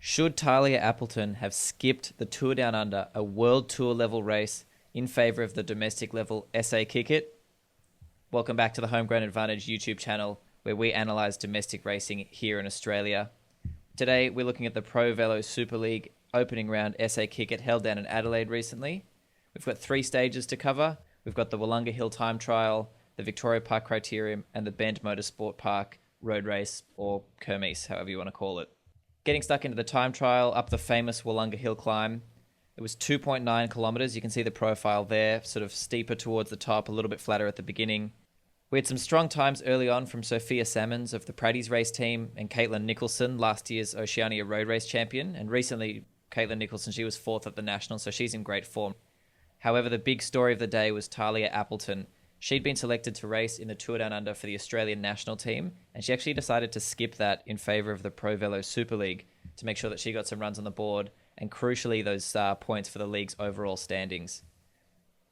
Should Talia Appleton have skipped the Tour Down Under, a World Tour level race, in favour of the domestic level SA Kick It? Welcome back to the Homegrown Advantage YouTube channel, where we analyse domestic racing here in Australia. Today, we're looking at the Pro Velo Super League opening round SA Kick It held down in Adelaide recently. We've got 3 stages to cover. We've got the Wollonga Hill Time Trial, the Victoria Park Criterium, and the Bend Motorsport Park Road Race, or Kermesse, however you want to call it. Getting stuck into the time trial up the famous Wollonga Hill climb. It was 2.9 kilometres. You can see the profile there, sort of steeper towards the top, a little bit flatter at the beginning. We had some strong times early on from Sophia Salmons of the Praddy's race team and Caitlin Nicholson, last year's Oceania Road Race champion. And recently, Caitlin Nicholson, she was 4th at the National, so she's in great form. However, the big story of the day was Talia Appleton. She'd been selected to race in the Tour Down Under for the Australian national team, and she actually decided to skip that in favour of the Pro Velo Super League to make sure that she got some runs on the board, and crucially those points for the league's overall standings.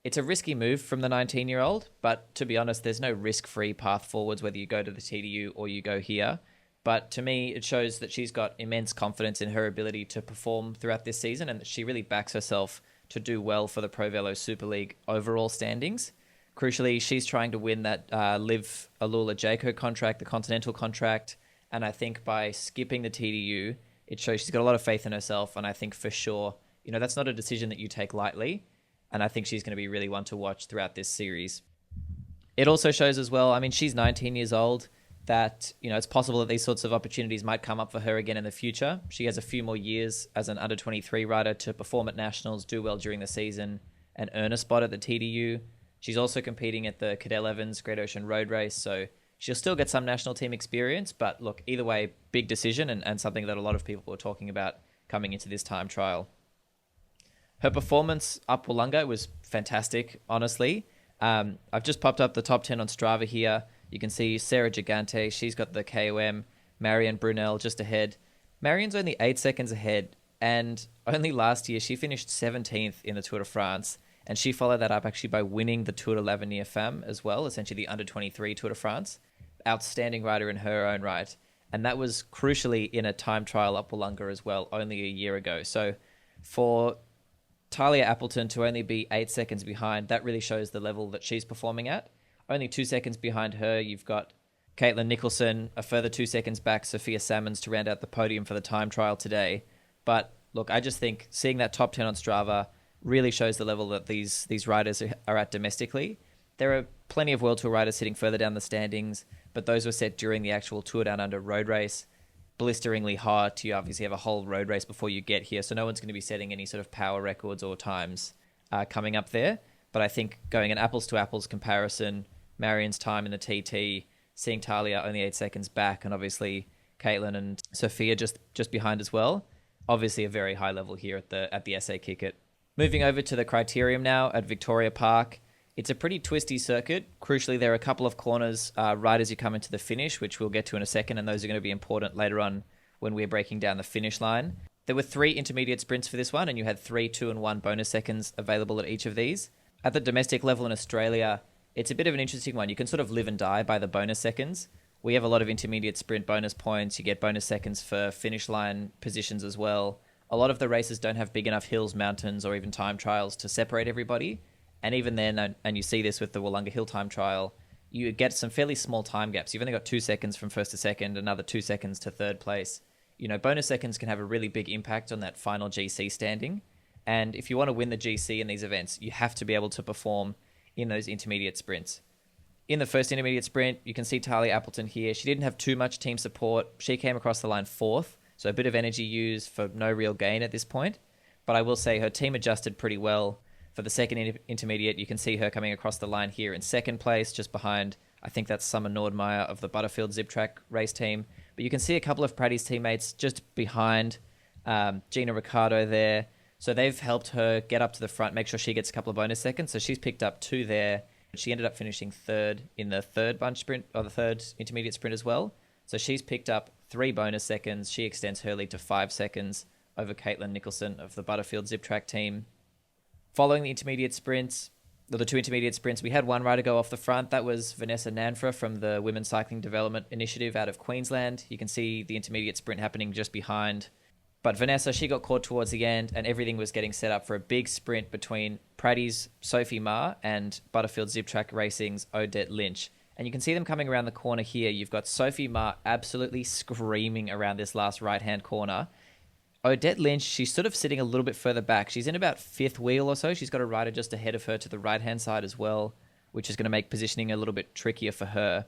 It's a risky move from the 19-year-old, but to be honest, there's no risk-free path forwards whether you go to the TDU or you go here. But to me, it shows that she's got immense confidence in her ability to perform throughout this season, and that she really backs herself to do well for the Pro Velo Super League overall standings. Crucially, she's trying to win that Liv Alula Jayco contract, the Continental contract, and I think by skipping the TDU, it shows she's got a lot of faith in herself, and I think for sure, that's not a decision that you take lightly, and I think she's going to be really one to watch throughout this series. It also shows as well, she's 19 years old, that, it's possible that these sorts of opportunities might come up for her again in the future. She has a few more years as an under-23 rider to perform at Nationals, do well during the season, and earn a spot at the TDU. She's also competing at the Cadell Evans Great Ocean Road Race, so she'll still get some national team experience, but look, either way, big decision and something that a lot of people were talking about coming into this time trial. Her performance up Wollonga was fantastic, honestly. I've just popped up the top 10 on Strava here. You can see Sarah Gigante, she's got the KOM, Marianne Brunel just ahead. Marianne's only 8 seconds ahead, and only last year she finished 17th in the Tour de France, and she followed that up actually by winning the Tour de l'Avenir Femme as well, essentially the under-23 Tour de France. Outstanding rider in her own right. And that was crucially in a time trial up Wollonga as well, only a year ago. So for Talia Appleton to only be 8 seconds behind, that really shows the level that she's performing at. Only 2 seconds behind her, you've got Caitlin Nicholson, a further 2 seconds back, Sophia Salmons to round out the podium for the time trial today. But look, I just think seeing that top 10 on Strava really shows the level that these riders are at domestically. There are plenty of World Tour riders sitting further down the standings, but those were set during the actual Tour Down Under road race. Blisteringly hot. You obviously have a whole road race before you get here, so no one's going to be setting any sort of power records or times coming up there. But I think going an apples-to-apples comparison, Marianne's time in the TT, seeing Talia only 8 seconds back, and obviously Caitlin and Sophia just behind as well. Obviously a very high level here at the SA Kick It. Moving over to the Criterium now at Victoria Park. It's a pretty twisty circuit. Crucially, there are a couple of corners right as you come into the finish, which we'll get to in a second, and those are going to be important later on when we're breaking down the finish line. There were 3 intermediate sprints for this one, and you had 3, 2, and 1 bonus seconds available at each of these. At the domestic level in Australia, it's a bit of an interesting one. You can sort of live and die by the bonus seconds. We have a lot of intermediate sprint bonus points. You get bonus seconds for finish line positions as well. A lot of the races don't have big enough hills, mountains, or even time trials to separate everybody. And even then, and you see this with the Wollonga Hill time trial, you get some fairly small time gaps. You've only got 2 seconds from first to second, another 2 seconds to third place. Bonus seconds can have a really big impact on that final GC standing. And if you want to win the GC in these events, you have to be able to perform in those intermediate sprints. In the first intermediate sprint, you can see Talia Appleton here. She didn't have too much team support. She came across the line 4th. So a bit of energy used for no real gain at this point. But I will say her team adjusted pretty well. For the second intermediate, you can see her coming across the line here in second place, just behind, I think that's Summer Nordmeyer of the Butterfield Zip Track race team. But you can see a couple of Praddy's teammates just behind Gina Ricciardo there. So they've helped her get up to the front, make sure she gets a couple of bonus seconds. So she's picked up 2 there. She ended up finishing 3rd in the third bunch sprint, or the third intermediate sprint as well. So she's picked up 3 bonus seconds. She extends her lead to 5 seconds over Caitlin Nicholson of the Butterfield Zip Track team. Following the intermediate sprints, the 2 intermediate sprints, we had one rider go off the front. That was Vanessa Nanfra from the Women's Cycling Development Initiative out of Queensland. You can see the intermediate sprint happening just behind But Vanessa, she got caught towards the end, and everything was getting set up for a big sprint between Praddy's Sophie Ma and Butterfield Zip Track Racing's Odette Lynch. And you can see them coming around the corner here. You've got Sophie Ma absolutely screaming around this last right-hand corner. Odette Lynch, she's sort of sitting a little bit further back. She's in about fifth wheel or so. She's got a rider just ahead of her to the right-hand side as well, which is going to make positioning a little bit trickier for her.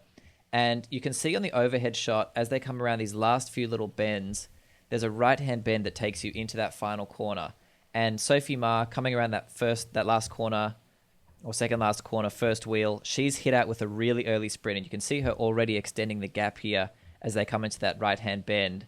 And you can see on the overhead shot, as they come around these last few little bends, there's a right-hand bend that takes you into that final corner. And Sophie Ma, coming around that last corner, or second last corner, first wheel, she's hit out with a really early sprint. And you can see her already extending the gap here as they come into that right-hand bend.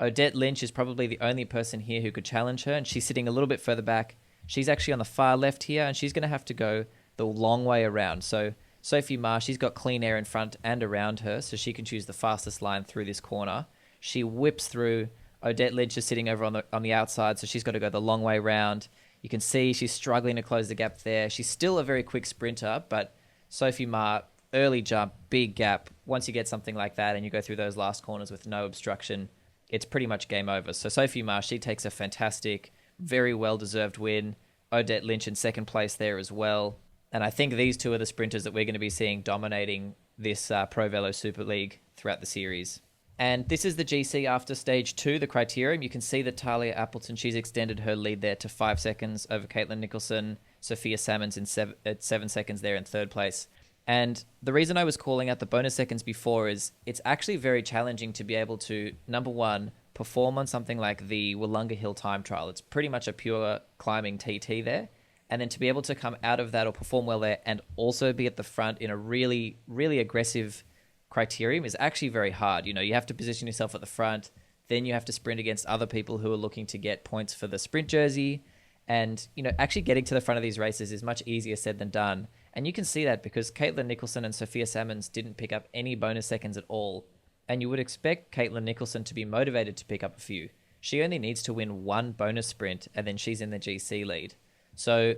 Odette Lynch is probably the only person here who could challenge her, and she's sitting a little bit further back. She's actually on the far left here, and she's going to have to go the long way around. So Sophie Ma, she's got clean air in front and around her, so she can choose the fastest line through this corner. She whips through. Odette Lynch is sitting over on the outside, so she's got to go the long way round. You can see she's struggling to close the gap there. She's still a very quick sprinter, but Sophie Ma, early jump, big gap. Once you get something like that and you go through those last corners with no obstruction, it's pretty much game over. So Sophie Ma, she takes a fantastic, very well-deserved win. Odette Lynch in second place there as well. And I think these two are the sprinters that we're going to be seeing dominating this Pro Velo Super League throughout the series. And this is the GC after stage 2, the criterium. You can see that Talia Appleton, she's extended her lead there to 5 seconds over Caitlin Nicholson. Sophia Salmon's at 7 seconds there in third place. And the reason I was calling out the bonus seconds before is it's actually very challenging to be able to, number one, perform on something like the Wollonga Hill time trial. It's pretty much a pure climbing TT there. And then to be able to come out of that or perform well there and also be at the front in a really, really aggressive criterium is actually very hard. You know, you have to position yourself at the front, then you have to sprint against other people who are looking to get points for the sprint jersey. And, you know, actually getting to the front of these races is much easier said than done. And you can see that because Caitlin Nicholson and Sophia Salmons didn't pick up any bonus seconds at all. And you would expect Caitlin Nicholson to be motivated to pick up a few. She only needs to win one bonus sprint and then she's in the GC lead. So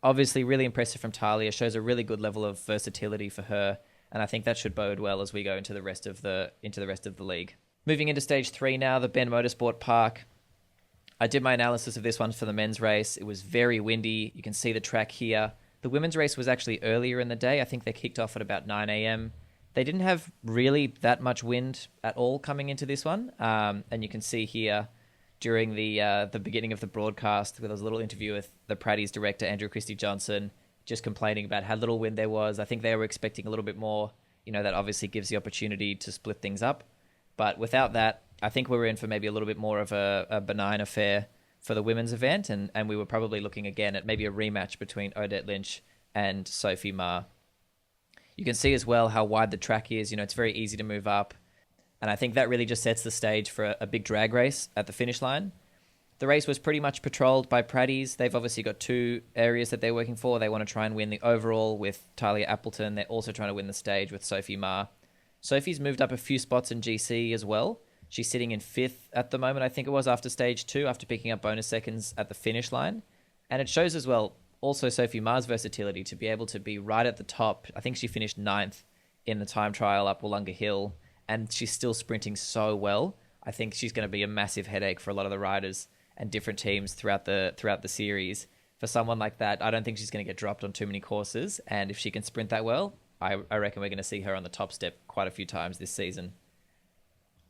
obviously really impressive from Talia, shows a really good level of versatility for her. And I think that should bode well as we go into the rest of the league. Moving into stage 3 now, the Ben Motorsport Park. I did my analysis of this one for the men's race. It was very windy. You can see the track here. The women's race was actually earlier in the day. I think they kicked off at about 9 a.m. They didn't have really that much wind at all coming into this one. And you can see here during the beginning of the broadcast, where there was a little interview with the Praddy's director, Andrew Christie Johnson, just complaining about how little wind there was. I think they were expecting a little bit more. You know, that obviously gives the opportunity to split things up. But without that, I think we were in for maybe a little bit more of a benign affair for the women's event. And we were probably looking again at maybe a rematch between Odette Lynch and Sophie Ma. You can see as well how wide the track is. You know, it's very easy to move up. And I think that really just sets the stage for a big drag race at the finish line. The race was pretty much patrolled by Praddy's. They've obviously got two areas that they're working for. They want to try and win the overall with Talia Appleton. They're also trying to win the stage with Sophie Ma. Sophie's moved up a few spots in GC as well. She's sitting in 5th at the moment, I think it was, after stage 2, after picking up bonus seconds at the finish line. And it shows as well, also Sophie Ma's versatility to be able to be right at the top. I think she finished 9th in the time trial up Wollonga Hill, and she's still sprinting so well. I think she's going to be a massive headache for a lot of the riders and different teams throughout the series. For someone like that, I don't think she's going to get dropped on too many courses. And if she can sprint that well, I reckon we're going to see her on the top step quite a few times this season.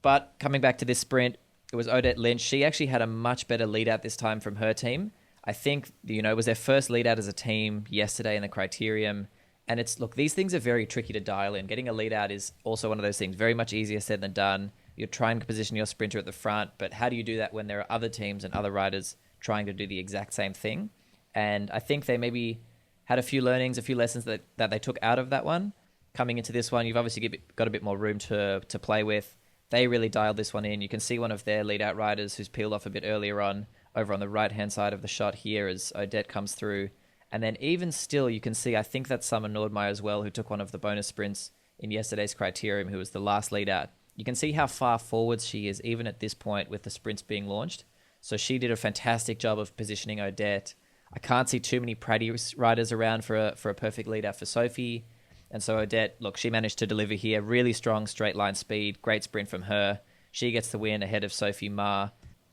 But coming back to this sprint, it was Odette Lynch. She actually had a much better lead out this time from her team. I think, you know, it was their first lead out as a team yesterday in the criterium. And these things are very tricky to dial in. Getting a lead out is also one of those things, very much easier said than done. You're trying to position your sprinter at the front, but how do you do that when there are other teams and other riders trying to do the exact same thing? And I think they maybe had a few learnings, a few lessons that they took out of that one. Coming into this one, you've obviously got a bit more room to play with. They really dialed this one in. You can see one of their lead-out riders who's peeled off a bit earlier on, over on the right-hand side of the shot here as Odette comes through. And then even still, you can see, I think that's Summer Nordmeyer as well, who took one of the bonus sprints in yesterday's criterium, who was the last lead-out. You can see how far forwards she is, even at this point, with the sprints being launched. So she did a fantastic job of positioning Odette. I can't see too many Praddy riders around for a perfect lead-out for Sophie. And so Odette, look, she managed to deliver here. Really strong straight line speed. Great sprint from her. She gets the win ahead of Sophie Ma.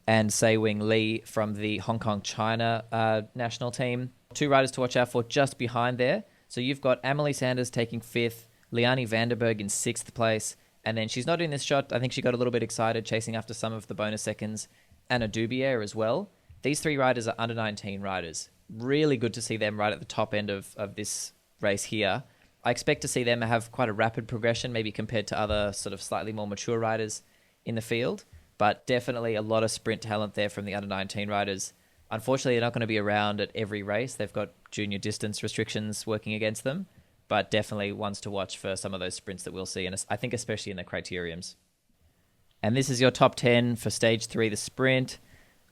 and Se-Wing Lee from the Hong Kong China national team. 2 riders to watch out for just behind there. So you've got Emily Sanders taking 5th, Liani Vanderberg in 6th place, and then she's not in this shot. I think she got a little bit excited chasing after some of the bonus seconds. Anna Dubier as well. These 3 riders are under 19 riders. Really good to see them right at the top end of this race here. I expect to see them have quite a rapid progression, maybe compared to other sort of slightly more mature riders in the field, but definitely a lot of sprint talent there from the under 19 riders. Unfortunately, they're not going to be around at every race. They've got junior distance restrictions working against them, but definitely ones to watch for some of those sprints that we'll see, and I think especially in the criteriums. And this is your top 10 for stage 3, the sprint.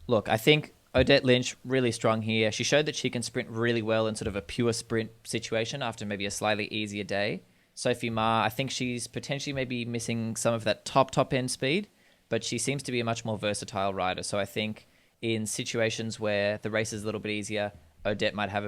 Look, I think Odette Lynch, really strong here. She showed that she can sprint really well in sort of a pure sprint situation after maybe a slightly easier day. Sophie Ma, I think she's potentially maybe missing some of that top end speed, but she seems to be a much more versatile rider. So I think in situations where the race is a little bit easier, Odette might have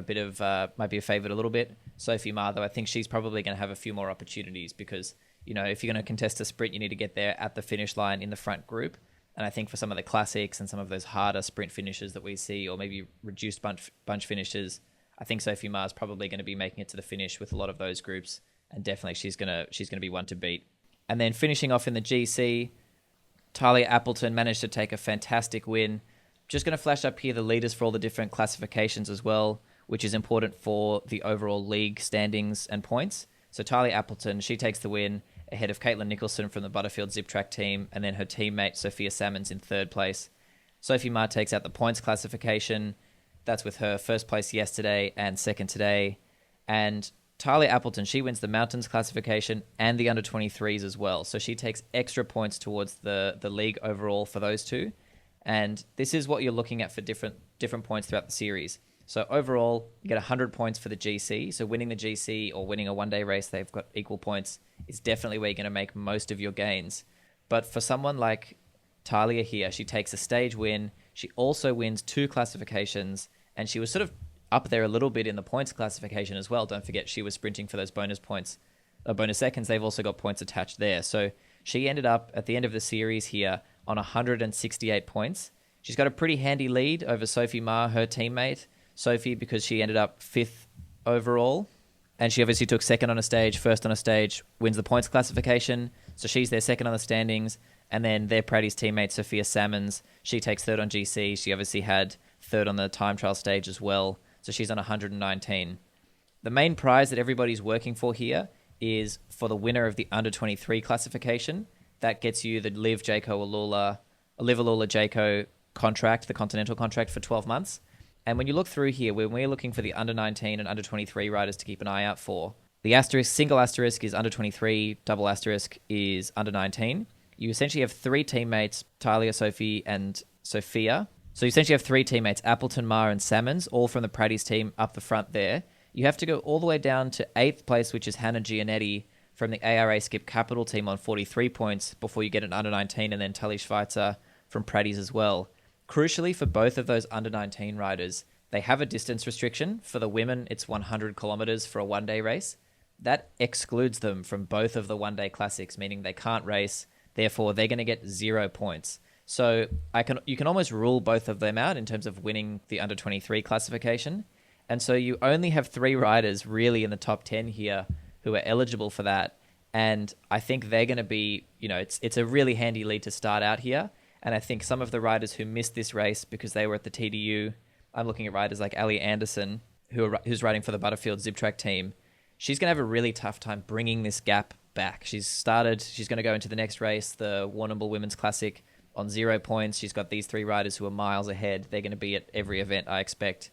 might be a favourite a little bit. Sophie Ma, though, I think she's probably going to have a few more opportunities because, if you're going to contest a sprint, you need to get there at the finish line in the front group. And I think for some of the classics and some of those harder sprint finishes that we see, or maybe reduced bunch finishes, I think Sophie Ma is probably going to be making it to the finish with a lot of those groups, and definitely she's going to be one to beat. And then finishing off in the GC, Talia Appleton managed to take a fantastic win. Just going to flash up here the leaders for all the different classifications as well, which is important for the overall league standings and points. So Talia Appleton, she takes the win ahead of Caitlin Nicholson from the Butterfield Zip Track team, and then her teammate Sophia Salmons in 3rd place. Sophie Ma takes out the points classification. That's with her 1st place yesterday and 2nd today. And Talia Appleton, she wins the mountains classification and the under 23s as well. So she takes extra points towards the league overall for those 2. And this is what you're looking at for different points throughout the series. So overall, you get 100 points for the GC. So winning the GC or winning a one-day race, they've got equal points, is definitely where you're going to make most of your gains. But for someone like Talia here, she takes a stage win. She also wins 2 classifications, and she was sort of up there a little bit in the points classification as well. Don't forget, she was sprinting for those bonus points, bonus seconds. They've also got points attached there. So she ended up at the end of the series here on 168 points. She's got a pretty handy lead over Sophie Ma, her teammate. Sophie, because she ended up 5th overall, and she obviously took 2nd on a stage, 1st on a stage, wins the points classification. So she's there 2nd on the standings. And then their Praddy's teammate, Sophia Salmons, she takes 3rd on GC. She obviously had 3rd on the time trial stage as well. So she's on 119. The main prize that everybody's working for here is for the winner of the under 23 classification. That gets you the Liv Alula Jayco contract, the continental contract for 12 months. And when you look through here, when we're looking for the under 19 and under 23 riders to keep an eye out for, the asterisk, single asterisk is under 23, double asterisk is under 19. You essentially have 3 teammates, Talia, Sophie, and Sophia. So you essentially have 3 teammates, Appleton, Ma, and Salmons, all from the Praddy's team up the front there. You have to go all the way down to 8th place, which is Hannah Gianetti from the ARA Skip Capital team on 43 points before you get an under 19, and then Tully Schweitzer from Praddy's as well. Crucially, for both of those under 19 riders, they have a distance restriction. For the women, it's 100 kilometers for a one-day race. That excludes them from both of the one-day classics, meaning they can't race. Therefore, they're going to get 0 points. So you can almost rule both of them out in terms of winning the under 23 classification. And so you only have 3 riders really in the top 10 here who are eligible for that. And I think they're going to be, it's a really handy lead to start out here. And I think some of the riders who missed this race because they were at the TDU, I'm looking at riders like Ali Anderson, who's riding for the Butterfield Zip Track team. She's going to have a really tough time bringing this gap back. She's going to go into the next race, the Warrnambool Women's Classic, on 0 points. She's got these 3 riders who are miles ahead. They're going to be at every event, I expect.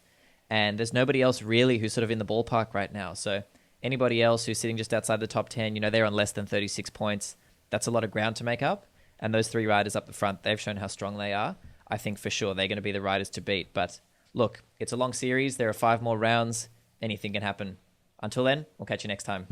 And there's nobody else really who's sort of in the ballpark right now. So anybody else who's sitting just outside the top 10, they're on less than 36 points. That's a lot of ground to make up. And those 3 riders up the front, they've shown how strong they are. I think for sure they're going to be the riders to beat. But look, it's a long series. There are 5 more rounds. Anything can happen. Until then, we'll catch you next time.